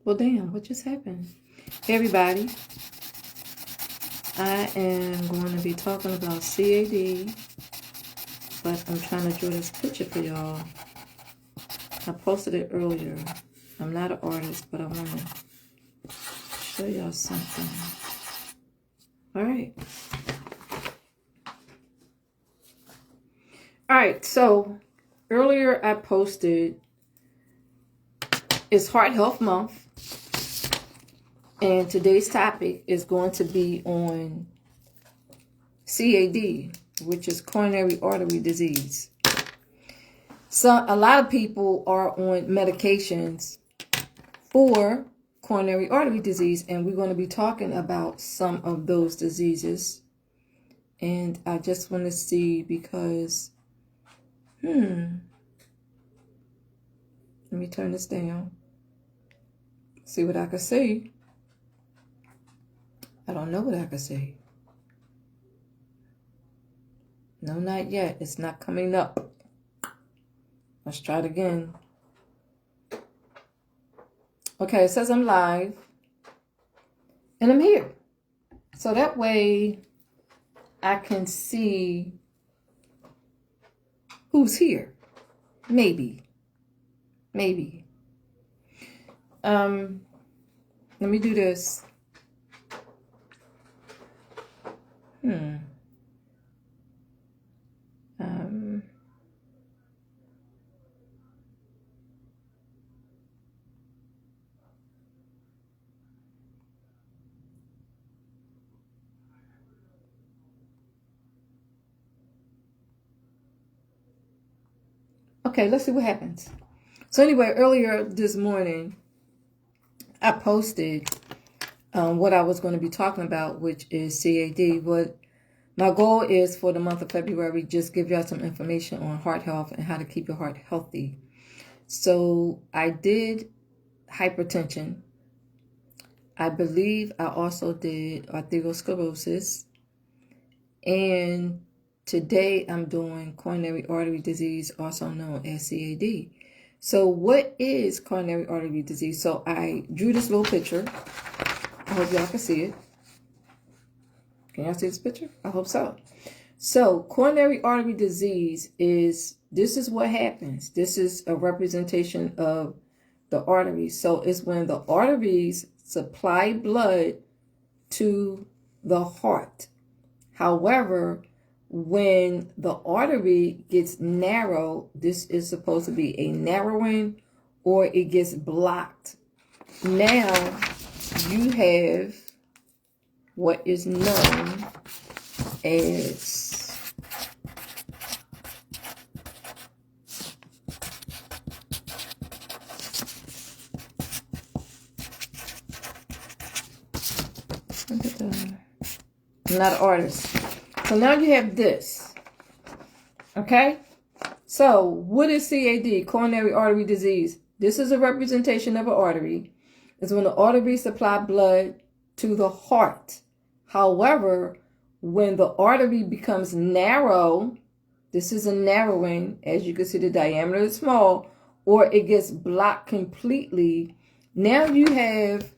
Well, damn, what just happened? Hey, everybody. I am going to be talking about CAD, but I'm trying to draw this picture for y'all. I posted it earlier. I'm not an artist, but I want to show y'all something. All right. All right, so earlier I posted, it's Heart Health Month. And today's topic is going to be on CAD, which is coronary artery disease. So a lot of people are on medications for coronary artery disease, and we're going to be talking about some of those diseases. And I just want to see because, let me turn this down. See what I can see. I don't know what I can see. No, not yet. It's not coming up. Let's try it again. Okay, it says I'm live. And I'm here. So that way I can see who's here. Maybe. Let me do this. Okay, let's see what happens. So anyway, earlier this morning, I posted what I was going to be talking about, which is CAD. What my goal is for the month of February, just give y'all some information on heart health and how to keep your heart healthy. So I did hypertension. I believe I also did arteriosclerosis. And today I'm doing coronary artery disease, also known as CAD. So what is coronary artery disease? So I drew this little picture. I hope y'all can see it. Can y'all see this picture? I hope so. So coronary artery disease this is what happens. This is a representation of the arteries. So it's when the arteries supply blood to the heart. However, when the artery gets narrow, this is supposed to be a narrowing, or it gets blocked. Now you have what is known as I'm not an artist. So now you have this. Okay? So what is CAD? Coronary artery disease. This is a representation of an artery. It's when the arteries supply blood to the heart. However, when the artery becomes narrow, this is a narrowing, as you can see the diameter is small, or it gets blocked completely. Now you have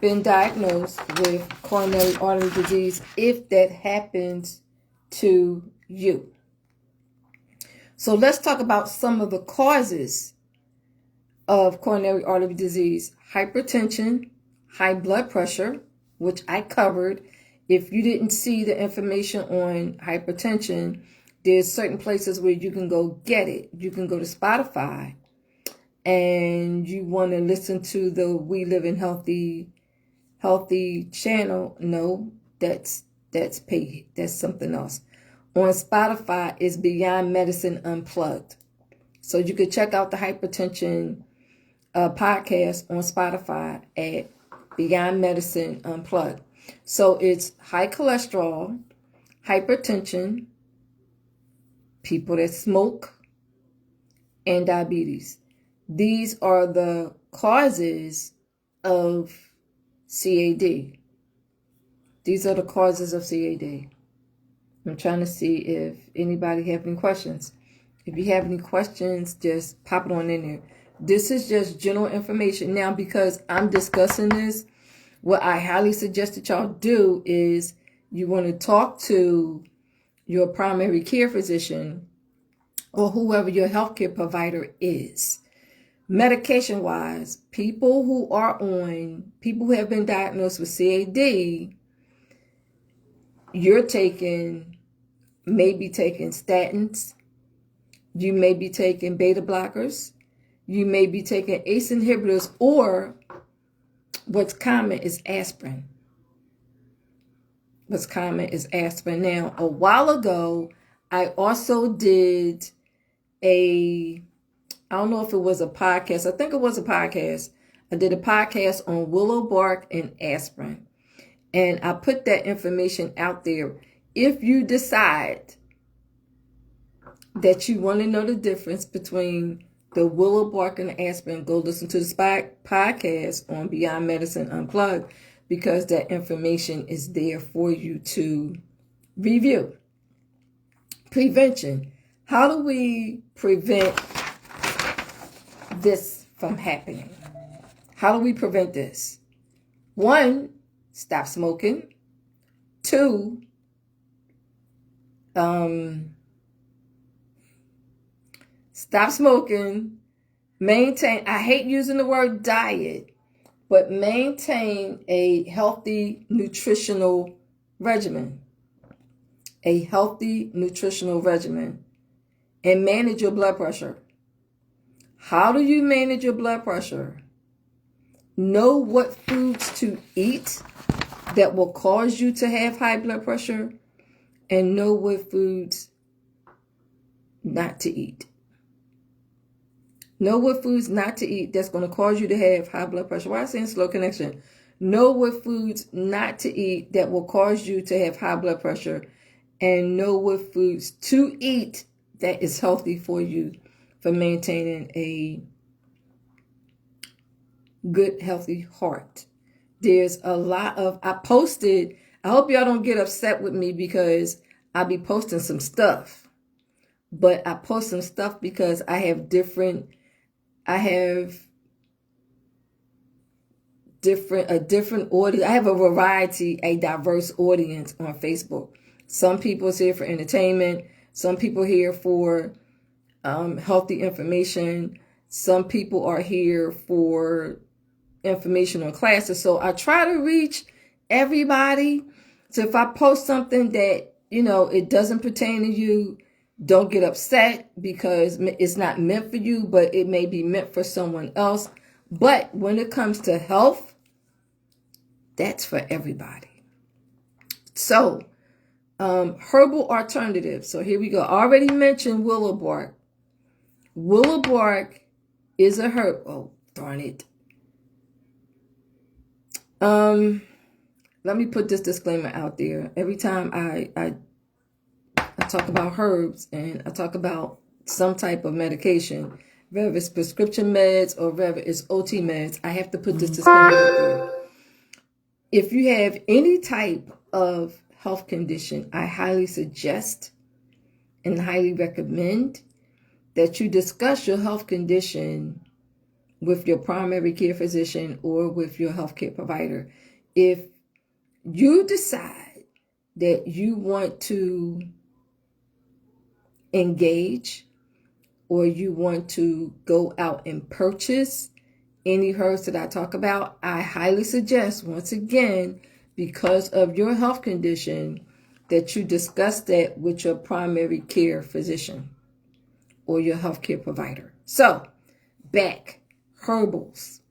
been diagnosed with coronary artery disease if that happens to you. So let's talk about some of the causes of coronary artery disease. Hypertension, high blood pressure, which I covered. If you didn't see the information on hypertension, there's certain places where you can go get it. You can go to Spotify and you want to listen to the We Live in Healthy channel. No, that's paid. That's something else. On Spotify is Beyond Medicine Unplugged. So you could check out the hypertension podcast on Spotify at Beyond Medicine Unplugged. So it's high cholesterol, hypertension, people that smoke, and diabetes. These are the causes of CAD. These are the causes of CAD. I'm trying to see if anybody have any questions. If you have any questions, just pop it on in there. This is just general information. Now, because I'm discussing this, what I highly suggest that y'all do is you want to talk to your primary care physician or whoever your healthcare provider is. Medication wise, people who who have been diagnosed with CAD, you're maybe taking statins, you may be taking beta blockers, you may be taking ACE inhibitors, or what's common is aspirin. What's common is aspirin. Now, a while ago, I also did I don't know if it was a podcast. I think it was a podcast. I did a podcast on willow bark and aspirin. And I put that information out there. If you decide that you want to know the difference between the willow bark and the aspirin, go listen to the podcast on Beyond Medicine Unplugged, because that information is there for you to review. Prevention. How do we prevent this from happening? How do we prevent this? 1, stop smoking. 2, stop smoking. Maintain, I hate using the word diet, but maintain a healthy nutritional regimen. A healthy nutritional regimen. And manage your blood pressure. How do you manage your blood pressure? Know what foods to eat that will cause you to have high blood pressure, and know what foods not to eat. Know what foods not to eat that's going to cause you to have high blood pressure. Why am I saying slow connection? Know what foods not to eat that will cause you to have high blood pressure, and know what foods to eat that is healthy for you for maintaining a good, healthy heart. There's a lot of, I hope y'all don't get upset with me because I'll be posting some stuff. But I post some stuff because I have a different audience. I have a variety, a diverse audience on Facebook. Some people is here for entertainment. Some people here for healthy information. Some people are here for informational classes. So I try to reach everybody. So if I post something that, it doesn't pertain to you, don't get upset because it's not meant for you, but it may be meant for someone else. But when it comes to health, that's for everybody. So, herbal alternatives. So here we go. I already mentioned willow bark. Willow bark is a herb. Oh, darn it. Let me put this disclaimer out there. Every time I talk about herbs and I talk about some type of medication, whether it's prescription meds or whether it's OT meds, I have to put this disclaimer out there. If you have any type of health condition, I highly suggest and highly recommend that you discuss your health condition with your primary care physician or with your healthcare provider. If you decide that you want to engage or you want to go out and purchase any herbs that I talk about, I highly suggest, once again, because of your health condition, that you discuss that with your primary care physician or your healthcare provider. So, back, herbals,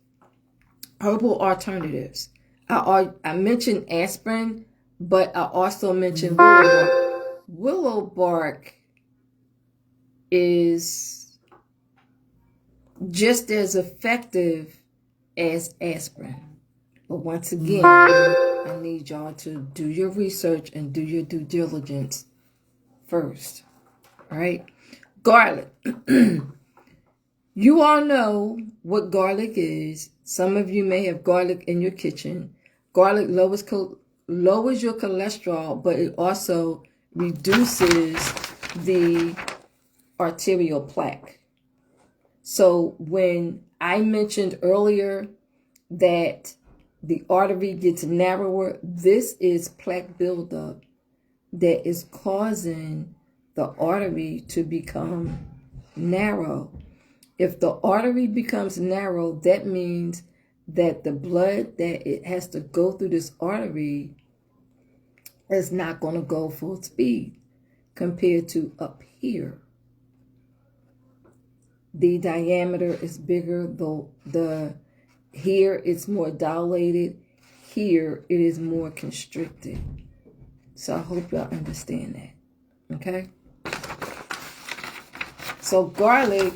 herbal alternatives. I mentioned aspirin, but I also mentioned willow bark. Willow bark is just as effective as aspirin. But once again, I need y'all to do your research and do your due diligence first. All right? Garlic. You all know what garlic is. Some of you may have garlic in your kitchen. Garlic lowers your cholesterol, but it also reduces the arterial plaque. So when I mentioned earlier that the artery gets narrower, this is plaque buildup that is causing the artery to become narrow. If the artery becomes narrow, that means that the blood that it has to go through this artery is not going to go full speed compared to up here. The diameter is bigger, though here it's more dilated. Here it is more constricted. So I hope y'all understand that. Okay? So garlic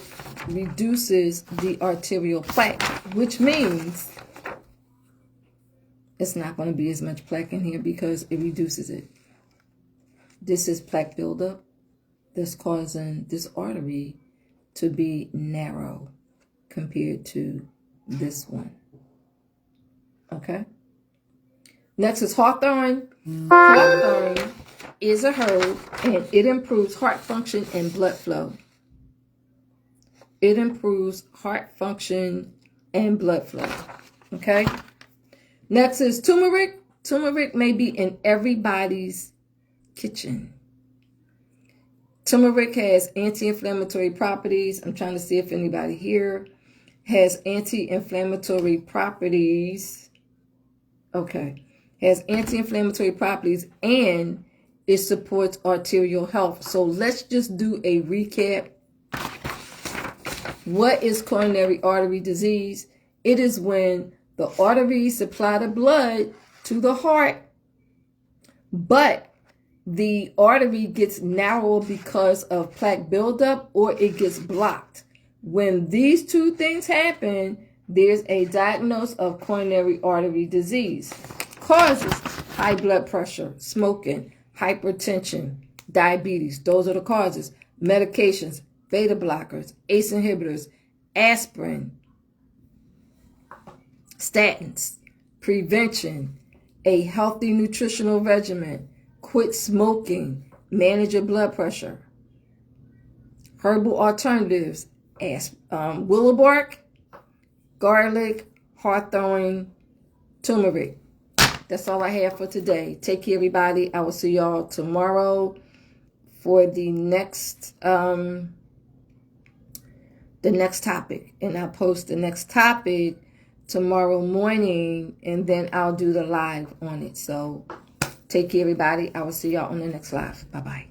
reduces the arterial plaque, which means it's not going to be as much plaque in here because it reduces it. This is plaque buildup that's causing this artery to be narrow compared to this one. Okay? Next is hawthorn. Hawthorn is a herb and it improves heart function and blood flow. It improves heart function and blood flow. Okay? Next is turmeric. Turmeric may be in everybody's kitchen. Turmeric has anti-inflammatory properties. I'm trying to see if anybody here has anti-inflammatory properties. Okay. Has anti-inflammatory properties and it supports arterial health. So let's just do a recap. What is coronary artery disease? It is when the arteries supply the blood to the heart, but the artery gets narrower because of plaque buildup or it gets blocked. When these two things happen, there's a diagnosis of coronary artery disease. Causes: high blood pressure, smoking, hypertension, diabetes. Those are the causes. Medications: beta blockers, ACE inhibitors, aspirin, statins. Prevention: a healthy nutritional regimen, quit smoking, manage your blood pressure. Herbal alternatives: willow bark, garlic, hawthorn, turmeric. That's all I have for today. Take care, everybody. I will see y'all tomorrow for the next topic. And I'll post the next topic tomorrow morning, and then I'll do the live on it. So take care, everybody. I will see y'all on the next live. Bye-bye.